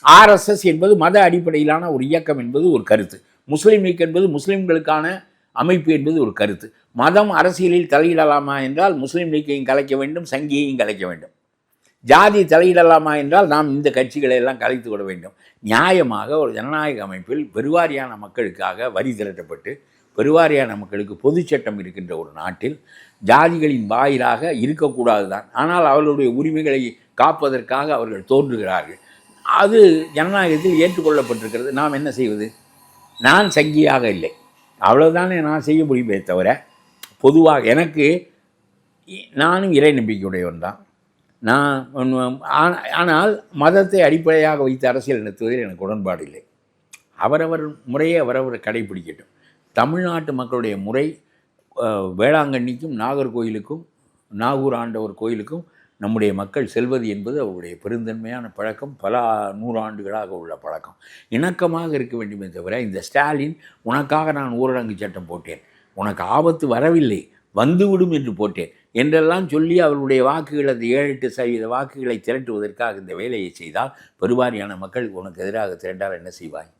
RSS என்பது மத அடிப்படையிலான ஒரு இயக்கம் என்பது ஒரு கருத்து. முஸ்லீம் லீக் என்பது முஸ்லீம்களுக்கான அமைப்பு என்பது ஒரு கருத்து. மதம் அரசியலில் தலையிடலாமா என்றால் முஸ்லீம் லீக்கையும் கலைக்க வேண்டும், சங்கியையும் கலைக்க வேண்டும். ஜாதி தலையிடலாமா என்றால் நாம் இந்த கட்சிகளை எல்லாம் கலைத்து விட வேண்டும். நியாயமாக ஒரு ஜனநாயக அமைப்பில் பெருவாரியான மக்களுக்காக வரி திரட்டப்பட்டு பெருவாரியான மக்களுக்கு பொது சட்டம் இருக்கின்ற ஒரு நாட்டில் ஜாதிகளின் வாயிலாக இருக்கக்கூடாது தான். ஆனால் அவர்களுடைய உரிமைகளை காப்பதற்காக அவர்கள் தோன்றுகிறார்கள். அது ஜனநாயகத்தில் ஏற்றுக்கொள்ளப்பட்டிருக்கிறது. நாம் என்ன செய்வது? நான் சங்கியாக இல்லை, அவ்வளோதானே நான் செய்ய முடியுமே தவிர, பொதுவாக எனக்கு நானும் இறை நம்பிக்கையுடையவன் தான். ஆனால் மதத்தை அடிப்படையாக வைத்து அரசியல் நடத்துவதில் எனக்கு உடன்பாடு இல்லை. அவரவர் முறையை அவரவர் கடைபிடிக்கட்டும். தமிழ்நாட்டு மக்களுடைய முறை வேளாங்கண்ணிக்கும் நாகர்கோயிலுக்கும் நாகூர் ஆண்டவர் கோயிலுக்கும் நம்முடைய மக்கள் செல்வது என்பது அவருடைய பெருந்தன்மையான பழக்கம், பல 100 ஆண்டுகளாக உள்ள பழக்கம். இணக்கமாக இருக்க வேண்டுமே தவிர, இந்த ஸ்டாலின் உனக்காக நான் ஊரடங்கு சட்டம் போட்டேன், உனக்கு ஆபத்து வரவில்லை வந்துவிடும் என்று போட்டேன் என்றெல்லாம் சொல்லி அவர்களுடைய வாக்குகள், அந்த 7-8% வாக்குகளை திரட்டுவதற்காக இந்த வேலையை செய்தால் பெருவாரியான மக்கள் உனக்கு எதிராக திரண்டால் என்ன செய்வாய்?